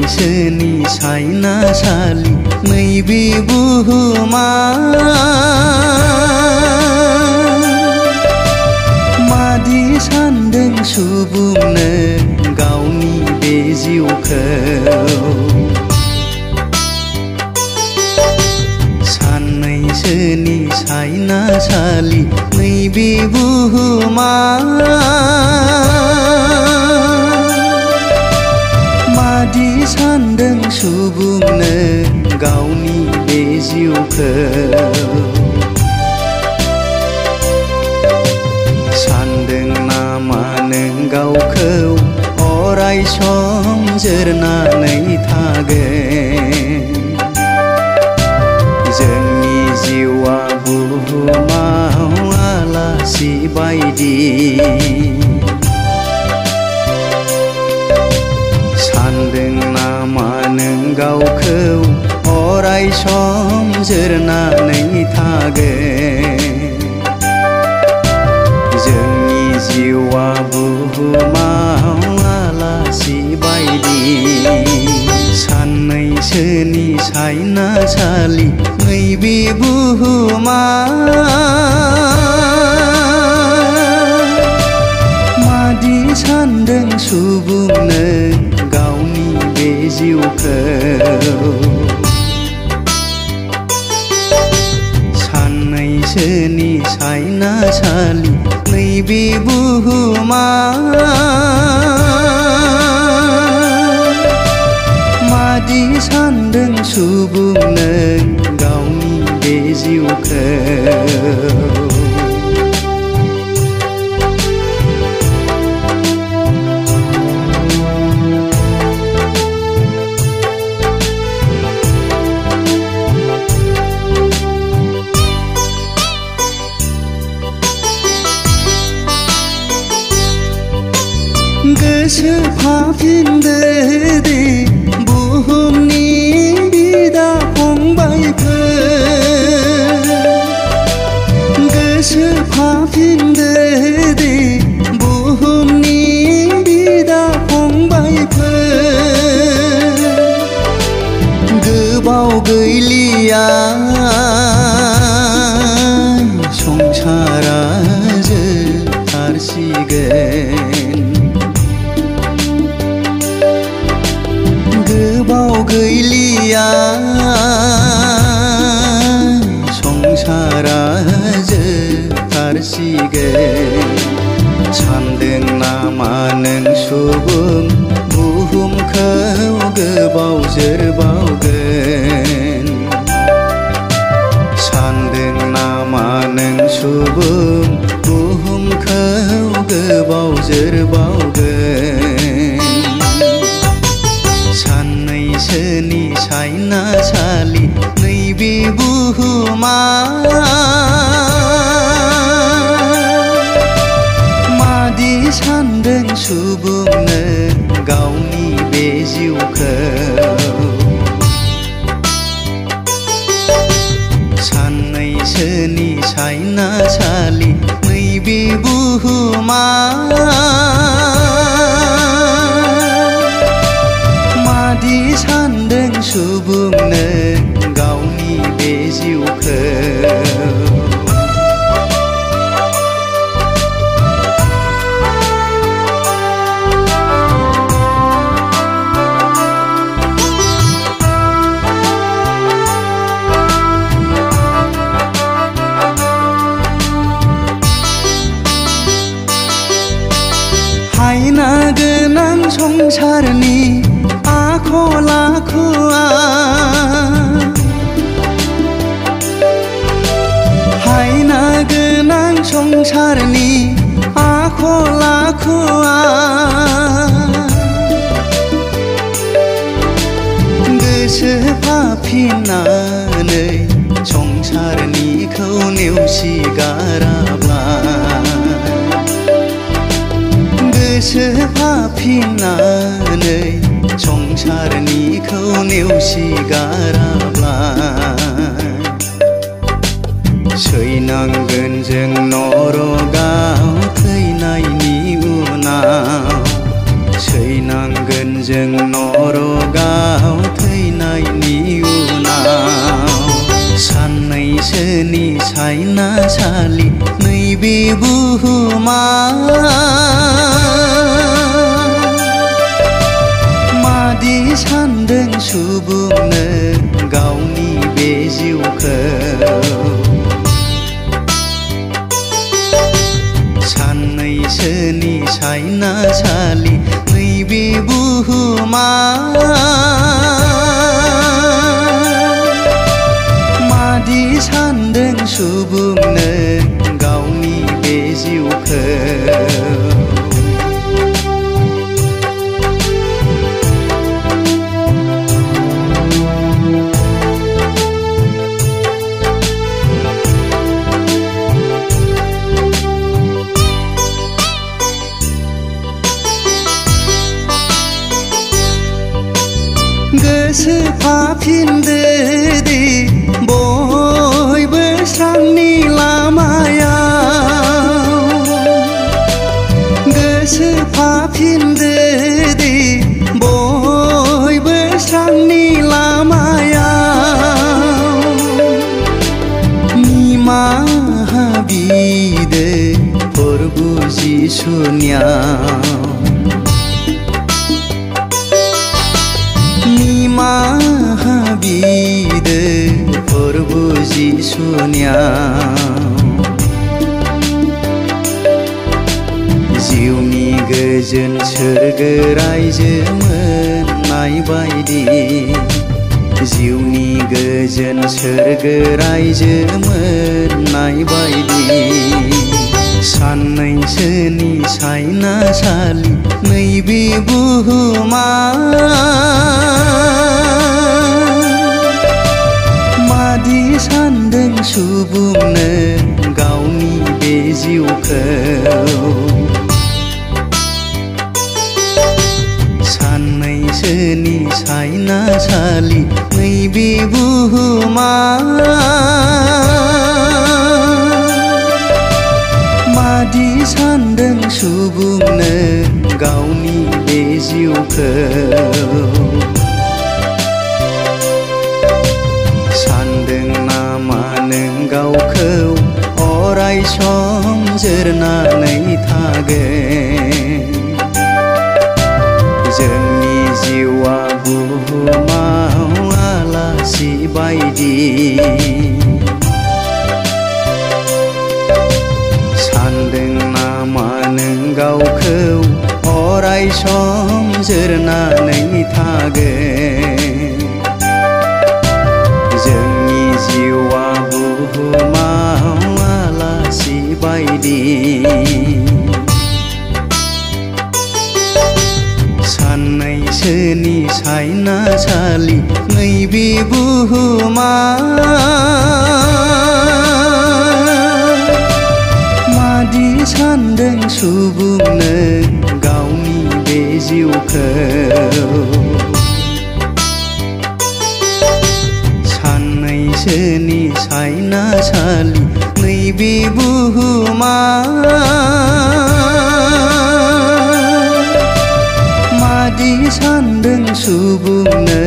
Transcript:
साननैसोनि सायनासालि नैबे बुहुमा मादि सानदों सुबुंनो गावनि बे जिउखौ साननैसोनि सायनासालि नैबे बुहुमा मादि सानदों सुबुंनो गावनि बे जिउखौ सानदों नामा नों गावखौ अराय सम जोरनानै थागोन जोंनि जिउआ बुहुमाव आलासि बायदि सानदों नामा नों गावखौ अराय सम जोरनानै थागोन जोंनि जिउआ बुहुमाव आलासि बायदि साननैसोनि सायनासालि नैबे बुहुमा मादि सानदों सुबुंनो गावनि बे जिउखौ साननैसोनि सायनासालि नैबे बुहुमा मादि सानदों सुबुंनो गावनि बे जिउखौ गोसोफाफिनदो दे बुहुमनि बिदा फंबायफोर गोसोफाफिनदो दे बुहुमनि बिदा फंबायफोर गोबाव गैलिया संसारा जोबथारसिगोन गोबाव गैलिया संसारा जोबथारसिगोन सानदों नामा नों सुबुं बुहुमखौ गोबाव जोरबावगोन सानदों नामा नों सुबुं बुहुमखौ गोबाव जोरबावगोन साननैसोनि सायनासालि नैबे बुहुमा मादि सानदों सुबुंनो गावनि बे जिउखौ साननैसोनि सायनासालि नैबे बुहुमा मादि सानदों सुबुंनो गावनि बे जिउखौ हायना गोनां संसारनि आखल आखुआ हायना गोनां संसारनि आखल आखुआ गोसोफाफिननानै संसारनिखौ नेवसिगाराब्ला गोसोफाफिननानै संसारनिखौ नेवसिगाराब्ला सैनांगोन जों नरकाव थैनायनि उनाव सैनांगोन जों नरगाव थैनायनि उनाव साननैसोनि सायनासालि नैबे बुहुमा मादि सानदों सुबुंनो गावनि बे जिउखौ साननैसोनि सायनासालि नैबे बुहुमा मादि सानदों सुबुंनो गावनि बे जिउखौ गोसोफाफिनदो दे बयबो स्रांनि लामायाव गोसोफाफिनदो दे बयबो स्रांनि लामायाव निमाहा बिदो प्रभु जिसुनियाव निमाहा बिदो प्रभु जिसुनियाव जिउनि गोजोन सोरगो रायजो मोननाय बायदि जिउनि गोजोन सोरगो रायजो मोननाय बायदि साननैसोनि सायनासालि नैबे बुहुमा मादि सानदों सुबुंनो गावनि बे जिउखौ साननैसोनि सायनासालि नैबे बुहुमा मादि सानदों सुबुंनो गावनि बे जिउखौ सानदों नामा नों गावखौ अराय सम जोरनानै थागोन जोंनि जिउआ बुहुमाव आलासि बायदि सानदों नामा नों गावखौ अराय सम जोरनानै थागोन जोंनि जिउआ बुहुमाव आलासि बायदि साननैसोनि सायनासालि नैबे बुहुमा मादि सानदों सुबुंनो गावनि बे जिउखौ साननैसोनि सायनासालि नैबे बुहुमा मादि सानदों सुबुंनो